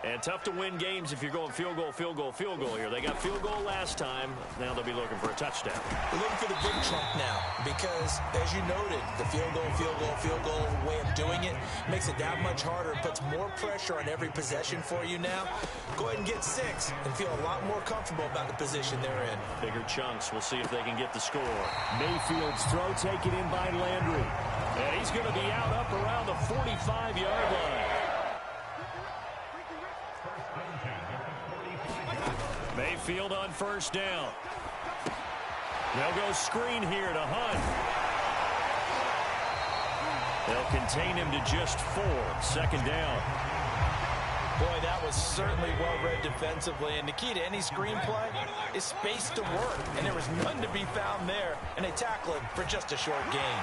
And tough to win games if you're going field goal, field goal, field goal here. They got field goal last time. Now they'll be looking for a touchdown. They're looking for the big chunk now because, as you noted, the field goal, field goal, field goal way of doing it makes it that much harder. It puts more pressure on every possession for you now. Go ahead and get 6 and feel a lot more comfortable about the position they're in. Bigger chunks. We'll see if they can get the score. Mayfield's throw taken in by Landry. And he's going to be out up around the 45-yard line. Mayfield on first down. They'll go screen here to Hunt. They'll contain him to just 4. Second down. Boy, that was certainly well-read defensively. And the key to any screenplay is space to work. And there was none to be found there. And they tackle him for just a short gain.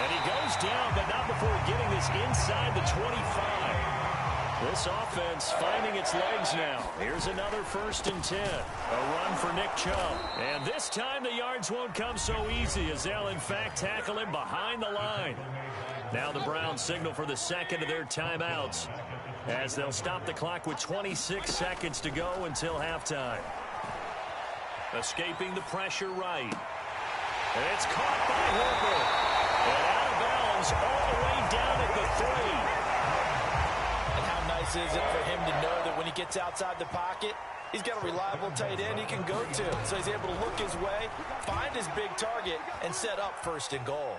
And he goes down, but not before getting this inside the 25. This offense finding its legs now. Here's another 1st and 10. A run for Nick Chubb. And this time the yards won't come so easy as they'll in fact tackle him behind the line. Now the Browns signal for the second of their timeouts as they'll stop the clock with 26 seconds to go until halftime. Escaping the pressure right. And it's caught by Herbert. And out of bounds all the way down at the 3. Is it for him to know that when he gets outside the pocket, he's got a reliable tight end he can go to. So he's able to look his way, find his big target, and set up 1st and goal.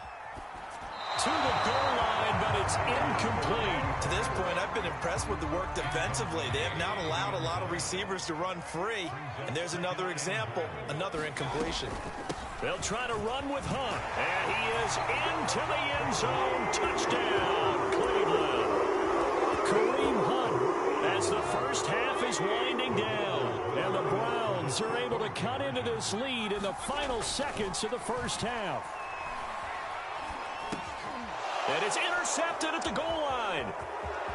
To the goal line, but it's incomplete. To this point, I've been impressed with the work defensively. They have not allowed a lot of receivers to run free. And there's another example, another incompletion. They'll try to run with Hunt. And he is into the end zone. Touchdown, Cleveland. Kareem Hunt, as the first half is winding down. And the Browns are able to cut into this lead in the final seconds of the first half. And it's intercepted at the goal line.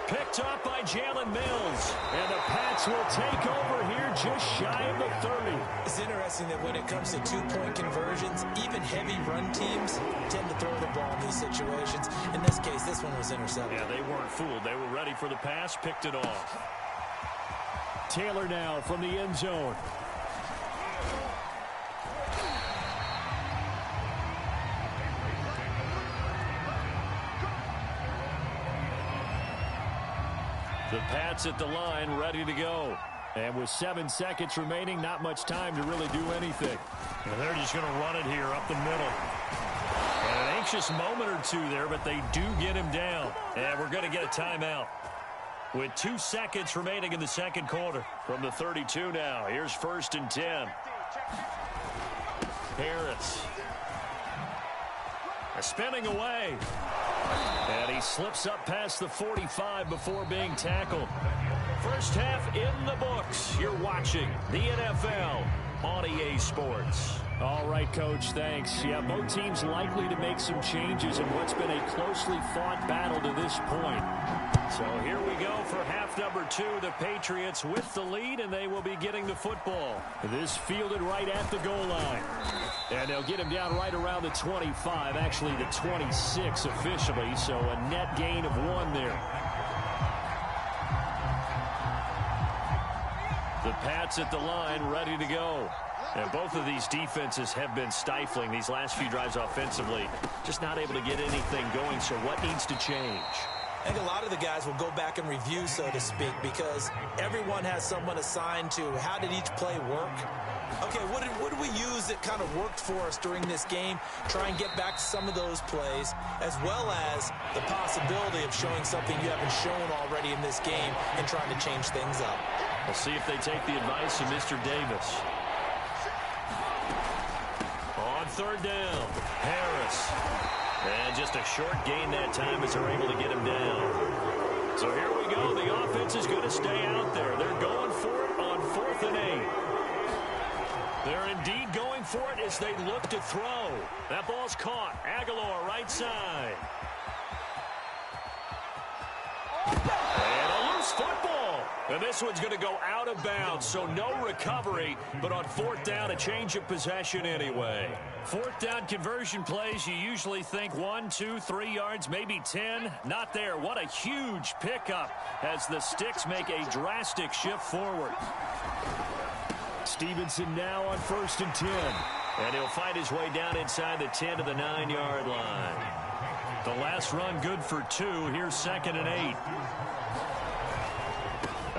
Picked up by Jalen Mills. And the Pats will take over here just shy of the 30. It's interesting that when it comes to 2-point conversions, even heavy run teams tend to throw the ball in these situations. In this case, this one was intercepted. Yeah, they weren't fooled. They were ready for the pass, picked it off. Taylor now from the end zone. The Pats at the line, ready to go. And with 7 seconds remaining, not much time to really do anything. And they're just going to run it here up the middle. And an anxious moment or two there, but they do get him down. And we're going to get a timeout. With 2 seconds remaining in the second quarter. From the 32 now, here's 1st and 10. Harris. Spinning away. And he slips up past the 45 before being tackled. First half in the books. You're watching the NFL on EA Sports. All right, Coach, thanks. Yeah, both teams likely to make some changes in what's been a closely fought battle to this point. So here we go for half number 2. The Patriots with the lead, and they will be getting the football. This fielded right at the goal line. And they'll get him down right around the 25, actually the 26 officially, so a net gain of 1 there. The Pats at the line, ready to go. And both of these defenses have been stifling these last few drives offensively. Just not able to get anything going, so what needs to change? I think a lot of the guys will go back and review, so to speak, because everyone has someone assigned to how did each play work. Okay, what did we use that kind of worked for us during this game? Try and get back to some of those plays, as well as the possibility of showing something you haven't shown already in this game and trying to change things up. We'll see if they take the advice of Mr. Davis. On 3rd down, Harris. And just a short gain that time as they're able to get him down. So here we go. The offense is going to stay out there. They're going for it on 4th and 8. They're indeed going for it as they look to throw. That ball's caught. Aguilar, right side. And a loose football. And this one's going to go out of bounds, so no recovery, but on fourth down, a change of possession anyway. Fourth down conversion plays, you usually think 1, 2, 3 yards, maybe 10. Not there. What a huge pickup as the Sticks make a drastic shift forward. Stevenson now on 1st and 10. And he'll fight his way down inside the 10 to the 9-yard line. The last run good for 2. Here's 2nd and 8.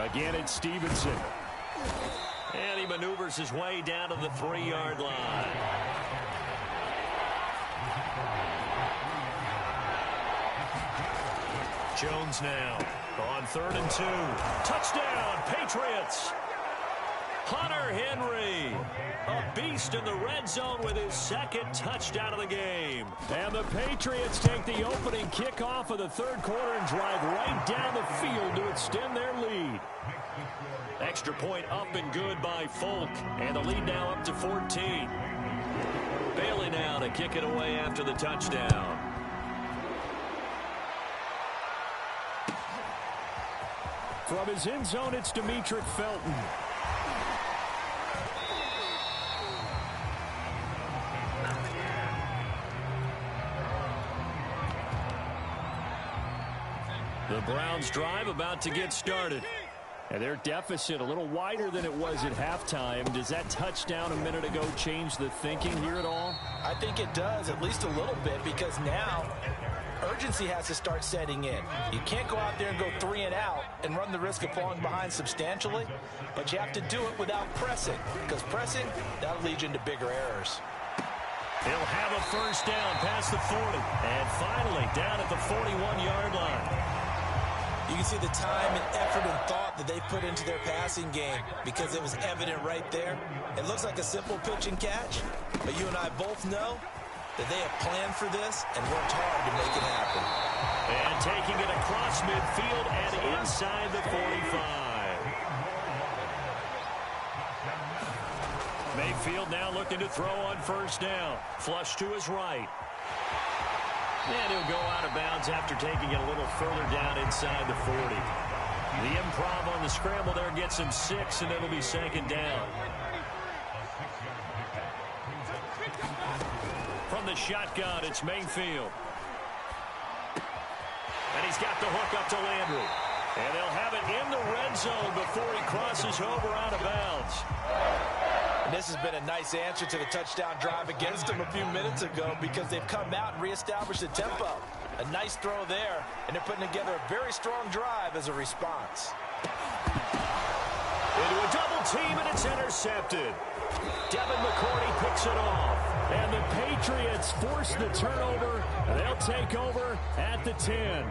Again, it's Stevenson. And he maneuvers his way down to the 3-yard line. Jones now on 3rd and 2. Touchdown, Patriots. Hunter Henry, a beast in the red zone with his 2nd touchdown of the game. And the Patriots take the opening kickoff of the 3rd quarter and drive right down the field to extend their lead. Extra point up and good by Folk, and the lead now up to 14. Bailey now to kick it away after the touchdown. From his end zone, it's Demetric Felton. The Browns drive about to get started. And their deficit a little wider than it was at halftime. Does that touchdown a minute ago change the thinking here at all? I think it does, at least a little bit, because now urgency has to start setting in. You can't go out there and go 3 and out and run the risk of falling behind substantially, but you have to do it without pressing, because pressing, that'll lead you into bigger errors. He'll have a first down past the 40. And finally down at the 41-yard line. You can see the time and effort and thought that they put into their passing game because it was evident right there. It looks like a simple pitch and catch, but you and I both know that they have planned for this and worked hard to make it happen. And taking it across midfield and inside the 45. Mayfield now looking to throw on first down. Flush to his right. And he'll go out of bounds after taking it a little further down inside the 40. The improv on the scramble there gets him 6, and it'll be 2nd down. From the shotgun, it's Mayfield. And he's got the hook up to Landry. And they'll have it in the red zone before he crosses over out of bounds. And this has been a nice answer to the touchdown drive against them a few minutes ago because they've come out and reestablished the tempo. A nice throw there, and they're putting together a very strong drive as a response. Into a double team, and it's intercepted. Devin McCourty picks it off. And the Patriots force the turnover. They'll take over at the 10.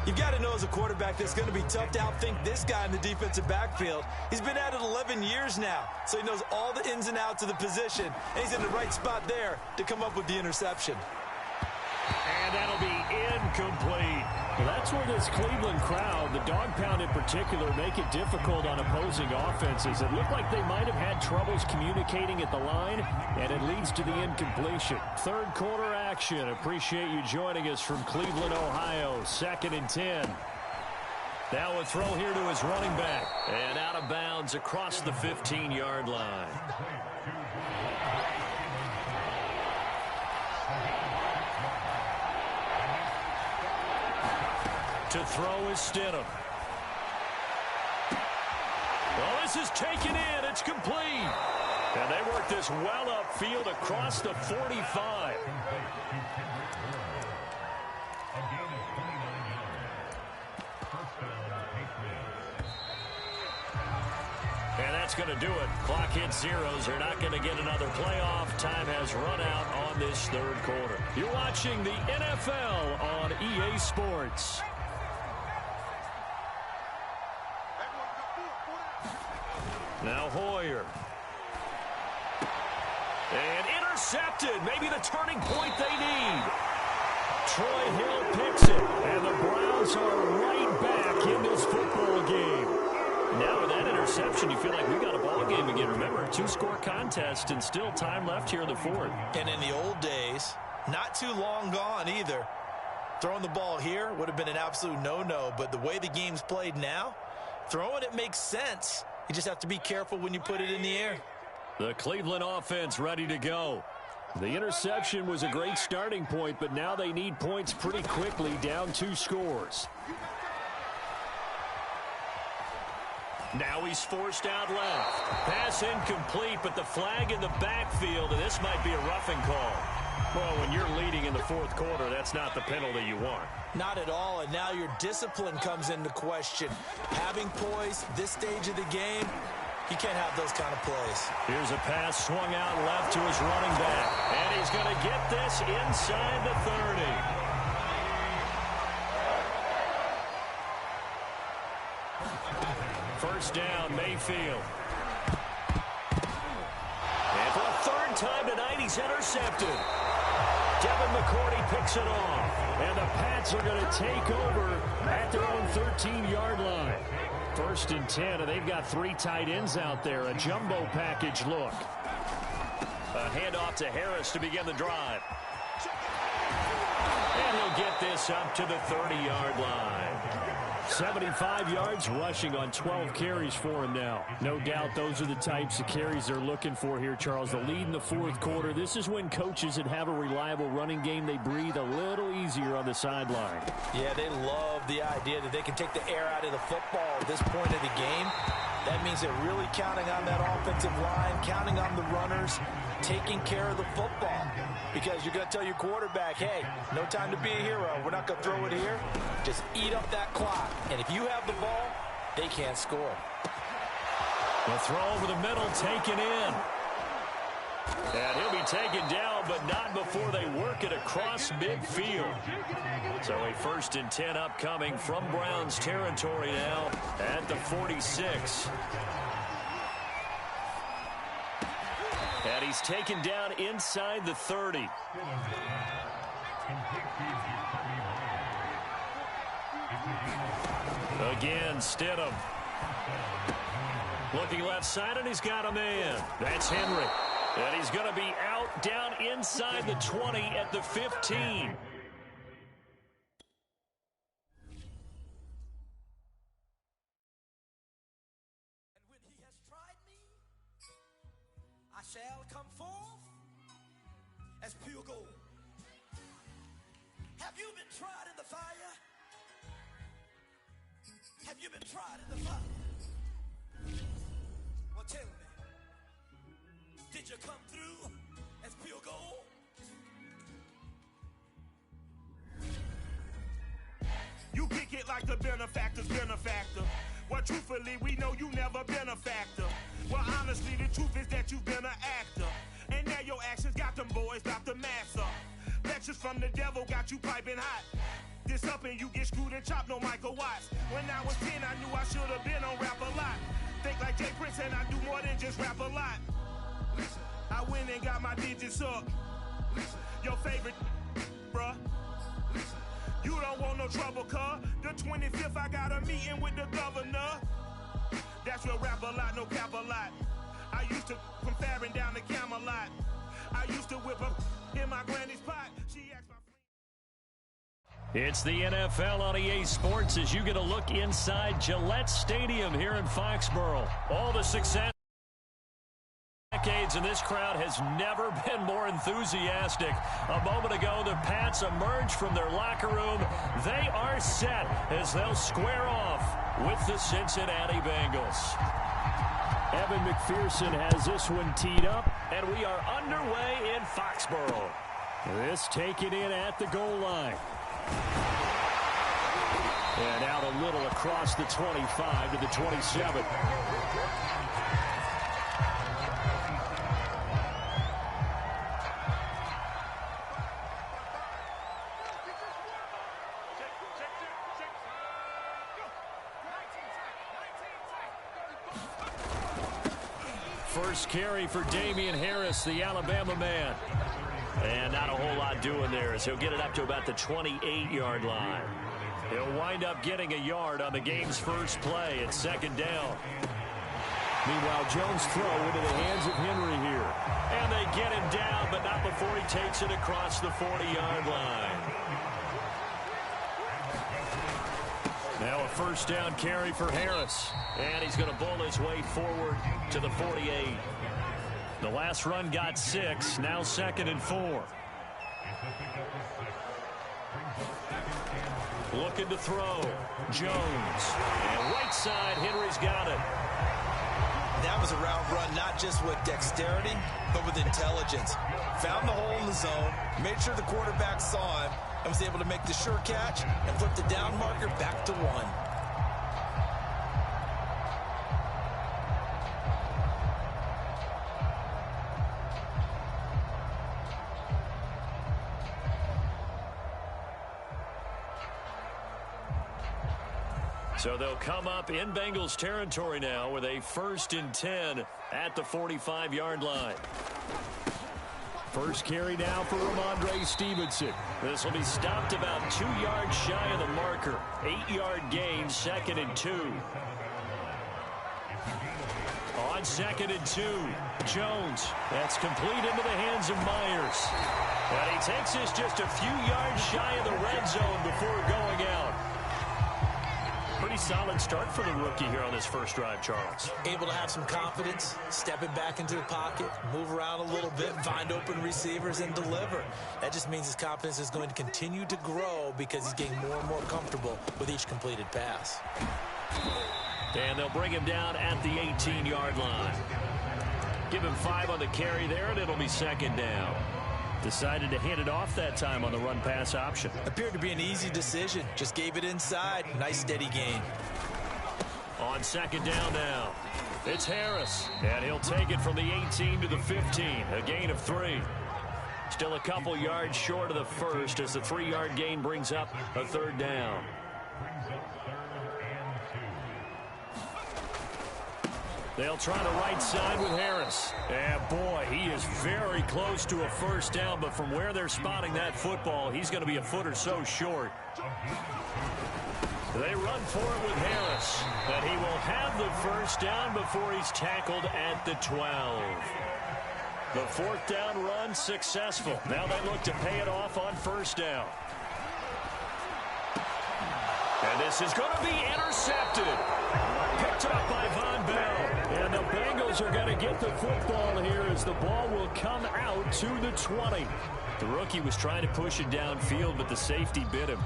You've got to know as a quarterback that's going to be tough to outthink this guy in the defensive backfield. He's been at it 11 years now, so he knows all the ins and outs of the position, and he's in the right spot there to come up with the interception. And that'll be incomplete. Well, that's where this Cleveland crowd, the dog pound in particular, make it difficult on opposing offenses. It looked like they might have had troubles communicating at the line, and it leads to the incompletion. 3rd quarter action. Appreciate you joining us from Cleveland, Ohio. 2nd and 10. Now a throw here to his running back. And out of bounds across the 15-yard line. To throw is Stidham. Well, this is taken in. It's complete. And they work this well upfield across the 45. And that's going to do it. Clock hits zeros. They're not going to get another playoff. Time has run out on this 3rd quarter. You're watching the NFL on EA Sports. Now Hoyer. And intercepted. Maybe the turning point they need. Troy Hill picks it. And the Browns are right back in this football game. Now with that interception, you feel like we got a ball game again. Remember, a 2-score contest and still time left here in the 4th. And in the old days, not too long gone either. Throwing the ball here would have been an absolute no-no, but the way the game's played now, Throwing it makes sense. You just have to be careful when you put it in the air. The Cleveland offense ready to go. The interception was a great starting point, but now they need points pretty quickly, down 2 scores. Now he's forced out left. Pass incomplete, but the flag in the backfield, and this might be a roughing call. Well, when you're leading in the fourth quarter, that's not the penalty you want. Not at all, and now your discipline comes into question. Having poise this stage of the game, you can't have those kind of plays. Here's a pass swung out left to his running back, and he's going to get this inside the 30. First down, Mayfield. And for a third time tonight, he's intercepted. Devin McCourty picks it off. And the Pats are going to take over at their own 13-yard line. First and 10, and they've got 3 tight ends out there. A jumbo package look. A handoff to Harris to begin the drive. And he'll get this up to the 30-yard line. 75 yards rushing on 12 carries for him now. No doubt those are the types of carries they're looking for here, Charles. The lead in the fourth quarter. This is when coaches that have a reliable running game, they breathe a little easier on the sideline. Yeah, they love the idea that they can take the air out of the football at this point of the game. That means they're really counting on that offensive line, counting on the runners, taking care of the football. Because you're going to tell your quarterback, hey, no time to be a hero. We're not going to throw it here. Just eat up that clock. And if you have the ball, they can't score. The throw over the middle, taken in. And he'll be taken down, but not before they work it across midfield. So a first and 10 upcoming from Browns territory now at the 46. And he's taken down inside the 30. Again, Stidham. Looking left side, and he's got a man. That's Henry. And he's going to be out down inside the 20 at the 15. And when he has tried me, I shall come forth as pure gold. Have you been tried in the fire? Have you been tried in the fire? Well, tell me, did you come through as pure gold? You kick it like the benefactor's benefactor. Well, truthfully, we know you never been a factor. Well, honestly, the truth is that you've been an actor. And now your actions got them boys about to mass up. Lectures from the devil got you piping hot. This up and you get screwed and chopped, no Michael Watts. When I was 10, I knew I should have been on rap a lot. Think like Jay Prince and I do more than just rap a lot. Listen, I went and got my digits up. Listen, your favorite, bruh. Listen, you don't want no trouble, cuz. The 25th, I got a meeting with the governor. That's real rap a lot, no cap a lot. I used to from Farron down to Camelot. I used to whip up in my granny's pot. She asked my friend. It's the NFL on EA Sports as you get a look inside Gillette Stadium here in Foxborough. All the success decades, and this crowd has never been more enthusiastic. A moment ago, the Pats emerged from their locker room. They are set as they'll square off with the Cincinnati Bengals. Evan McPherson has this one teed up, and we are underway in Foxborough. This taken in at the goal line. And out a little across the 25 to the 27. First carry for Damian Harris, the Alabama man. And not a whole lot doing there as he'll get it up to about the 28-yard line. He'll wind up getting a yard on the game's first play at second down. Meanwhile, Jones' throw into the hands of Henry here. And they get him down, but not before he takes it across the 40-yard line. Now a first down carry for Harris. And he's going to bull his way forward to the 48. The last run got 6. Now 2nd and 4. Looking to throw. Jones. And right side, Henry's got it. That was a route run not just with dexterity, but with intelligence. Found the hole in the zone, made sure the quarterback saw him, and was able to make the sure catch and flip the down marker back to 1. So they'll come up in Bengals territory now with a 1st and 10 at the 45-yard line. First carry now for Ramondre Stevenson. This will be stopped about 2 yards shy of the marker. 8-yard gain, 2nd and 2. On 2nd and 2, Jones. That's complete into the hands of Myers. And he takes this just a few yards shy of the red zone before going out. Pretty solid start for the rookie here on this first drive, Charles. Able to have some confidence, stepping back into the pocket, move around a little bit, find open receivers, and deliver. That just means his confidence is going to continue to grow because he's getting more and more comfortable with each completed pass. And they'll bring him down at the 18-yard line. Give him 5 on the carry there, and it'll be 2nd down. Decided to hand it off that time on the run-pass option. Appeared to be an easy decision. Just gave it inside. Nice steady gain. On 2nd down now, it's Harris. And he'll take it from the 18 to the 15. A gain of 3. Still a couple yards short of the first as the 3-yard gain brings up a 3rd down. They'll try the right side with Harris. And boy, he is very close to a 1st down, but from where they're spotting that football, he's going to be a foot or so short. They run for it with Harris, but he will have the 1st down before he's tackled at the 12. The 4th down run successful. Now they look to pay it off on 1st down. And this is going to be intercepted. Picked up by Von Bell. And the Bengals are going to get the football here as the ball will come out to the 20. The rookie was trying to push it downfield, but the safety bit him.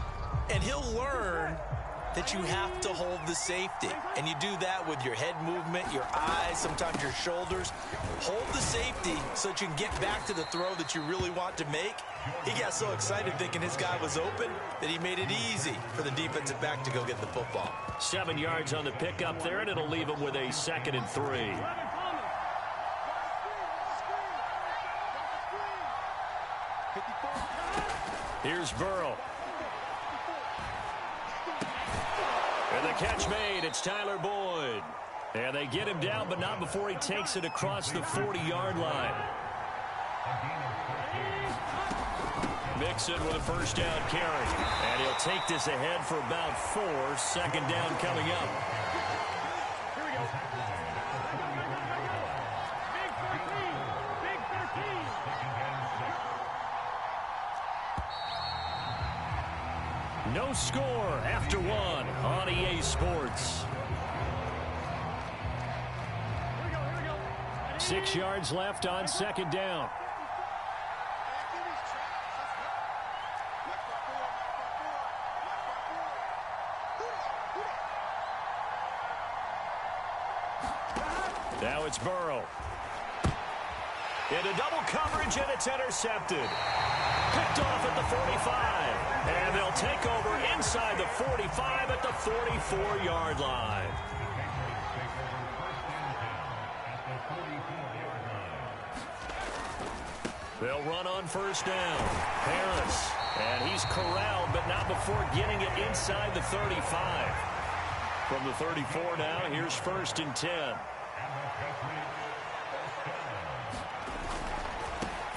And he'll learn that you have to hold the safety. And you do that with your head movement, your eyes, sometimes your shoulders. Hold the safety so that you can get back to the throw that you really want to make. He got so excited thinking his guy was open that he made it easy for the defensive back to go get the football. 7 yards on the pickup there, and it'll leave him with a 2nd and 3. Here's Burrow. And the catch made. It's Tyler Boyd. And they get him down, but not before he takes it across the 40-yard line. Mixon with a 1st down carry. And he'll take this ahead for about 4. 2nd down coming up. Here we go. Big 13. Big 13. No score after 1 on EA Sports. 6 yards left on 2nd down. Now it's Burrow. Into double coverage, and it's intercepted. Picked off at the 45. And they'll take over inside the 45 at the 44-yard line. They'll run on 1st down. Harris. And he's corralled, but not before getting it inside the 35. From the 34 now, here's 1st and 10.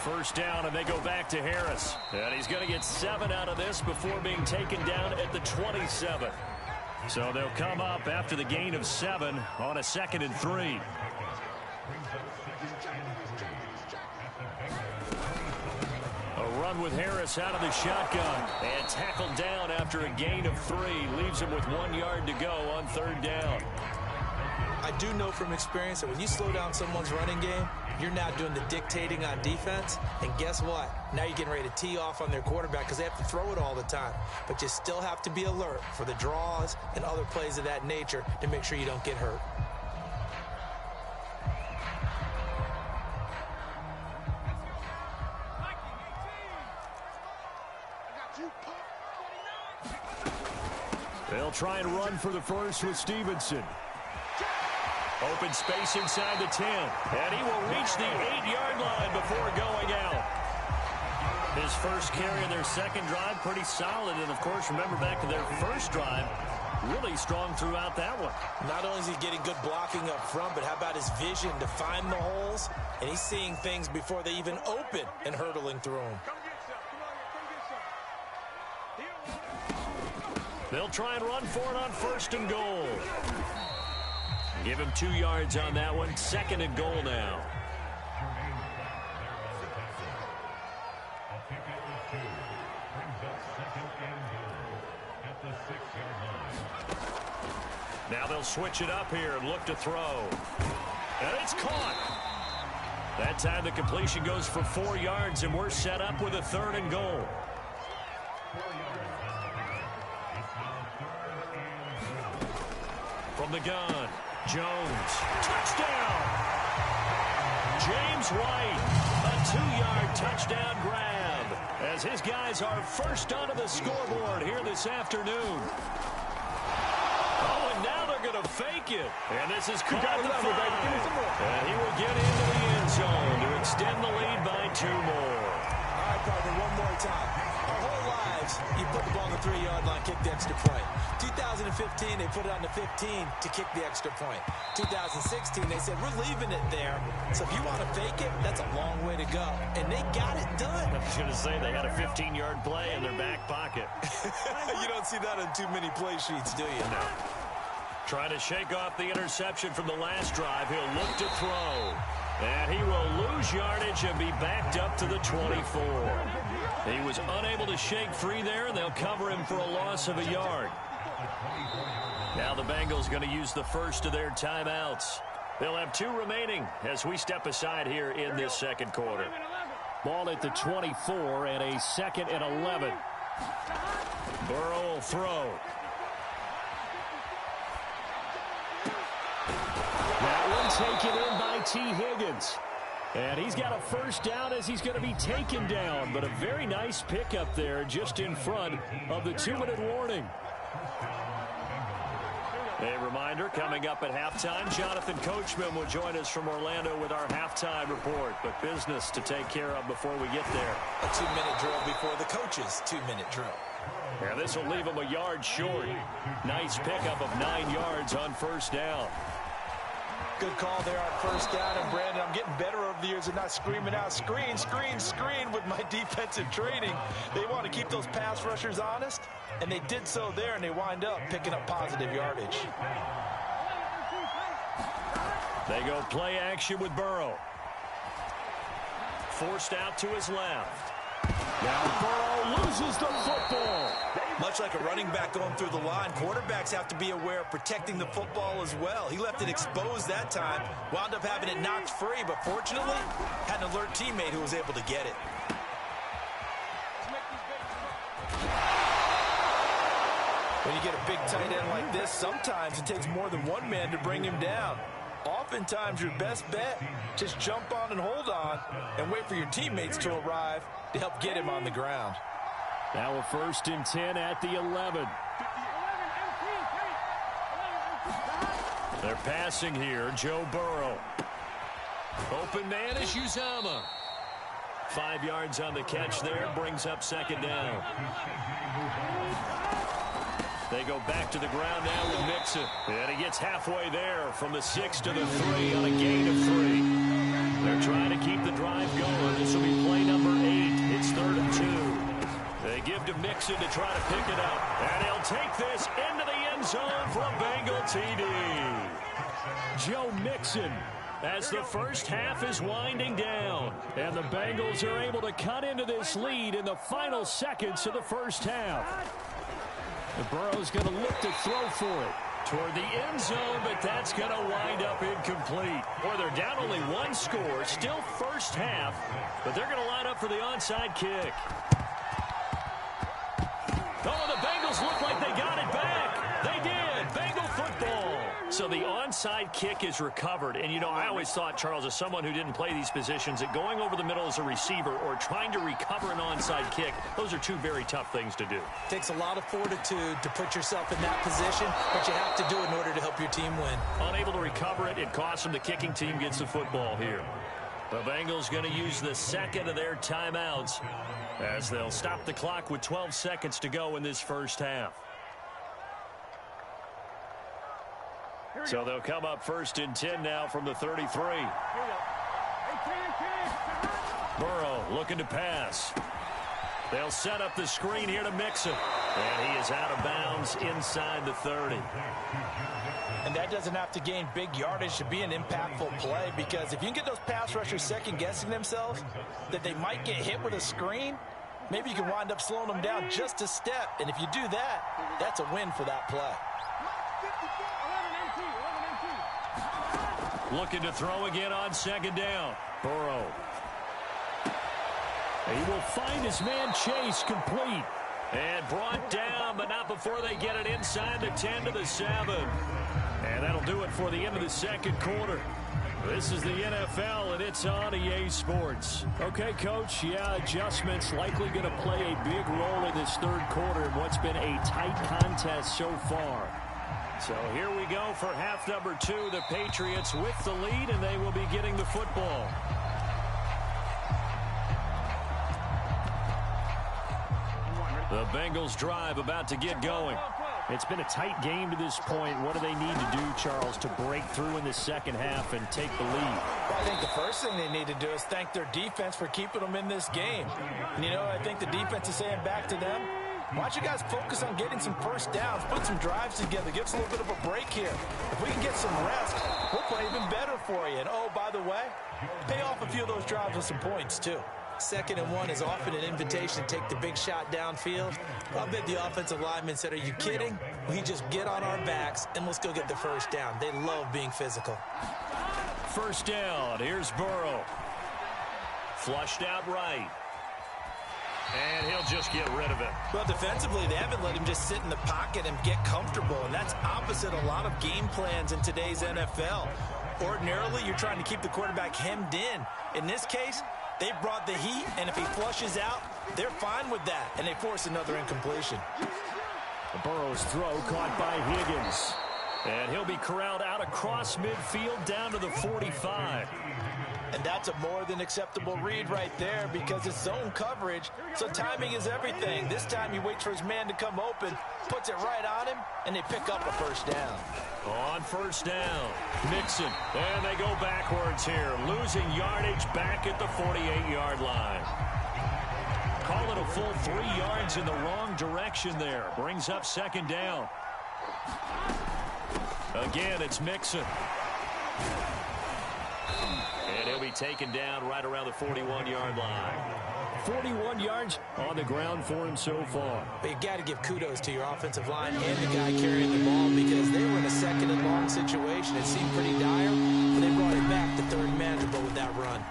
1st down, and they go back to Harris. And he's going to get 7 out of this before being taken down at the 27. So they'll come up after the gain of 7 on a 2nd and 3. A around with Harris out of the shotgun. And tackled down after a gain of 3. Leaves him with 1 yard to go on 3rd down. I do know from experience that when you slow down someone's running game, you're now doing the dictating on defense. And guess what? Now you're getting ready to tee off on their quarterback because they have to throw it all the time. But you still have to be alert for the draws and other plays of that nature to make sure you don't get hurt. They'll try and run for the first with Stevenson. Open space inside the 10. And he will reach the 8-yard line before going out. His first carry of their second drive, pretty solid. And, of course, remember back to their first drive, really strong throughout that one. Not only is he getting good blocking up front, but how about his vision to find the holes? And he's seeing things before they even open and hurtling through them. They'll try and run for it on 1st and goal. Give him 2 yards on that one. 2nd and goal now. Now they'll switch it up here and look to throw. And it's caught. That time the completion goes for 4 yards, and we're set up with a 3rd and goal. From the gun, Jones, touchdown! James White, a 2-yard touchdown grab, as his guys are first onto the scoreboard here this afternoon. Oh, and now they're going to fake it. And this is caught at the 5. And he will get into the end zone to extend the lead by 2 more. All right, partner, one more time. Our whole lives, you put the ball on the 3-yard line, kick the extra point. 2015, they put it on the 15 to kick the extra point. 2016, they said, we're leaving it there. So if you want to fake it, that's a long way to go. And they got it done. I was going to say they had a 15-yard play in their back pocket. You don't see that on too many play sheets, do you? No. Trying to shake off the interception from the last drive. He'll look to throw. And he will lose yardage and be backed up to the 24. He was unable to shake free there, and they'll cover him for a loss of a yard. Now the Bengals going to use the first of their timeouts. They'll have 2 remaining as we step aside here in this second quarter. Ball at the 24 and a 2nd and 11. Burrow will throw. That one taken in by T. Higgins. And he's got a first down as he's going to be taken down. But a very nice pickup there just in front of the 2-minute warning. A reminder, coming up at halftime, Jonathan Coachman will join us from Orlando with our halftime report. But business to take care of before we get there. A 2-minute drill before the coach's 2-minute drill. Yeah, this will leave him a yard short. Nice pickup of 9 yards on first down. Good call there on first down. And, Brandon, I'm getting better over the years and not screaming out, screen, screen, screen with my defensive training. They want to keep those pass rushers honest, and they did so there, and they wind up picking up positive yardage. They go play action with Burrow. Forced out to his left. Now Burrow loses the football. Much like a running back going through the line, quarterbacks have to be aware of protecting the football as well. He left it exposed that time, wound up having it knocked free, but fortunately had an alert teammate who was able to get it. When you get a big tight end like this, sometimes it takes more than one man to bring him down. Oftentimes, your best bet, just jump on and hold on and wait for your teammates to arrive to help get him on the ground. Now a 1st and 10 at the 11. They're passing here, Joe Burrow. Open man is Uzama. 5 yards on the catch there, brings up 2nd down. They go back to the ground now with Mixon. And he gets halfway there from the 6 to the 3 on a gain of 3. They're trying to keep the drive going. This will be play number 8. It's 3rd and 2. They give to Mixon to try to pick it up. And he'll take this into the end zone for a Bengal TD. Joe Mixon as the first half is winding down. And the Bengals are able to cut into this lead in the final seconds of the first half. Burrow's going to look to throw for it toward the end zone, but that's going to wind up incomplete. Boy, they're down only one score, still first half, but they're going to line up for the onside kick. Oh, the Bengals look like they got it back. They did. Bengal football. So the onside kick is recovered. And, you know, I always thought, Charles, as someone who didn't play these positions, that going over the middle as a receiver or trying to recover an onside kick, those are two very tough things to do. Takes a lot of fortitude to put yourself in that position, but you have to do it in order to help your team win. Unable to recover it, it costs them. The kicking team gets the football here. The Bengals going to use the second of their timeouts as they'll stop the clock with 12 seconds to go in this first half. So they'll come up first and 10 now from the 33. Burrow looking to pass. They'll set up the screen here to Mixon. And he is out of bounds inside the 30. And that doesn't have to gain big yardage to be an impactful play, because if you can get those pass rushers second-guessing themselves that they might get hit with a screen, maybe you can wind up slowing them down just a step. And if you do that, that's a win for that play. Looking to throw again on second down. Burrow. He will find his man Chase complete. And brought down, but not before they get it inside the 10 to the 7. And that'll do it for the end of the second quarter. This is the NFL, and it's on EA Sports. Okay, Coach, yeah, adjustments likely going to play a big role in this third quarter in what's been a tight contest so far. So here we go for half number 2. The Patriots with the lead, and they will be getting the football. The Bengals drive about to get going. It's been a tight game to this point. What do they need to do, Charles, to break through in the second half and take the lead? Well, I think the first thing they need to do is thank their defense for keeping them in this game. And, you know, I think the defense is saying back to them, why don't you guys focus on getting some first downs, put some drives together, give us a little bit of a break here. If we can get some rest, we'll play even better for you. And, oh, by the way, pay off a few of those drives with some points, too. 2nd and 1 is often an invitation to take the big shot downfield. I bet the offensive lineman said, are you kidding? We just get on our backs and let's go get the first down. They love being physical. First down. Here's Burrow. Flushed out right. And he'll just get rid of it. Well, defensively, they haven't let him just sit in the pocket and get comfortable, and that's opposite a lot of game plans in today's NFL. Ordinarily, you're trying to keep the quarterback hemmed in. In this case, they brought the heat, and if he flushes out, they're fine with that, and they force another incompletion. Burrow's throw caught by Higgins. And he'll be corralled out across midfield down to the 45. And that's a more than acceptable read right there, because it's zone coverage, so timing is everything. This time he waits for his man to come open, puts it right on him, and they pick up a first down. On first down, Mixon. And they go backwards here, losing yardage back at the 48-yard line. Call it a full 3 yards in the wrong direction there. Brings up second down. Again, it's Mixon. And he'll be taken down right around the 41-yard line. 41 yards on the ground for him so far. But you got to give kudos to your offensive line and the guy carrying the ball, because they were in a 2nd and long situation. It seemed pretty dire, but they brought it back to third manageable with that run.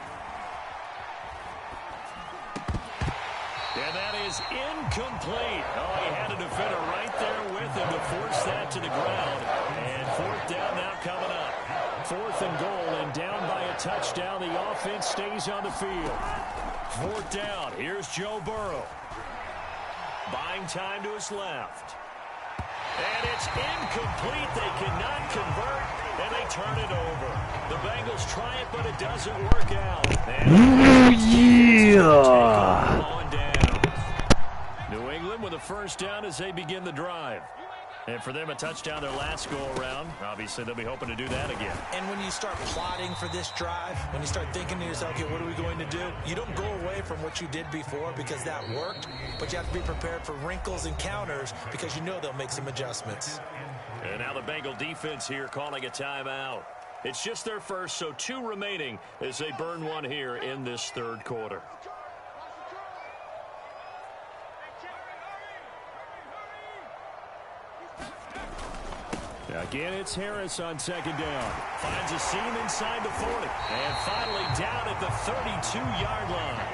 And that is incomplete. Oh, he had a defender right there with him to force that to the ground. And 4th down now coming up. 4th and goal, and down by a touchdown. The offense stays on the field. 4th down. Here's Joe Burrow. Buying time to his left. And it's incomplete. They cannot convert, and they turn it over. The Bengals try it, but it doesn't work out. And on down. New England with a first down as they begin the drive. And for them, a touchdown their last go-around. Obviously, they'll be hoping to do that again. And when you start plotting for this drive, when you start thinking to yourself, okay, what are we going to do? You don't go away from what you did before because that worked, but you have to be prepared for wrinkles and counters because you know they'll make some adjustments. And now the Bengal defense here calling a timeout. It's just their first, so 2 remaining as they burn one here in this third quarter. Again, it's Harris on second down. Finds a seam inside the 40. And finally down at the 32-yard line.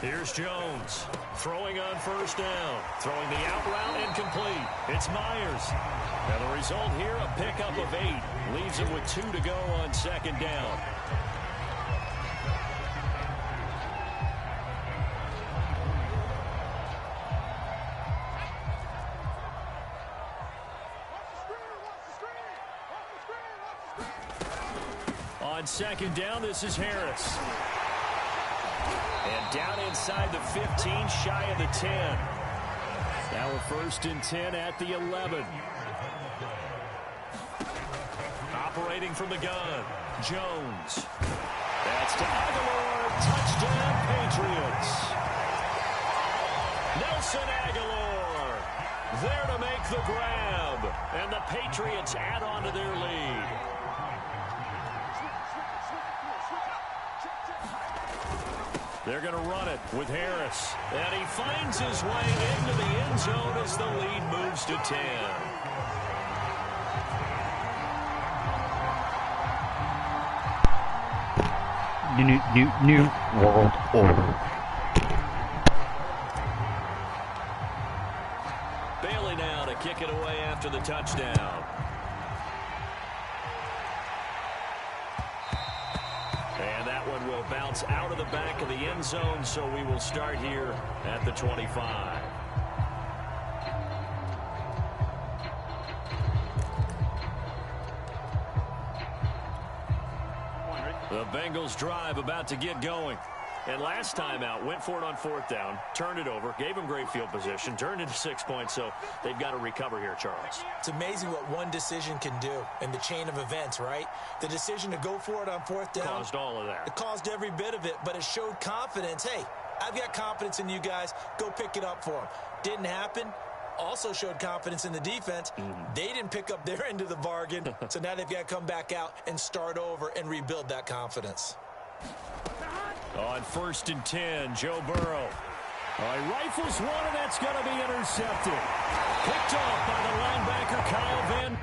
Here's Jones. Throwing on first down. Throwing the out route incomplete. It's Myers. And the result here, a pickup of 8. Leaves it with 2 to go on second down. On second down, this is Harris. And down inside the 15, shy of the 10. Now a 1st and 10 at the 11. Operating from the gun, Jones. That's to Aguilar. Touchdown, Patriots. Nelson Aguilar there to make the grab. And the Patriots add on to their lead. They're going to run it with Harris. And he finds his way into the end zone as the lead moves to 10. New world order. Bailey now to kick it away after the touchdown. And that one will bounce out of the back of the end zone, so we will start here at the 25. The Bengals drive about to get going. And last time out, went for it on 4th down, turned it over, gave them great field position, turned it to 6 points, so they've got to recover here, Charles. It's amazing what one decision can do in the chain of events, right? The decision to go for it on 4th down. Caused all of that. It caused every bit of it, but it showed confidence. Hey, I've got confidence in you guys. Go pick it up for them. Didn't happen. Also showed confidence in the defense. They didn't pick up their end of the bargain, so now they've got to come back out and start over and rebuild that confidence. On 1st and 10, Joe Burrow. He rifles one, and that's going to be intercepted. Picked off by the linebacker, Kyle Van.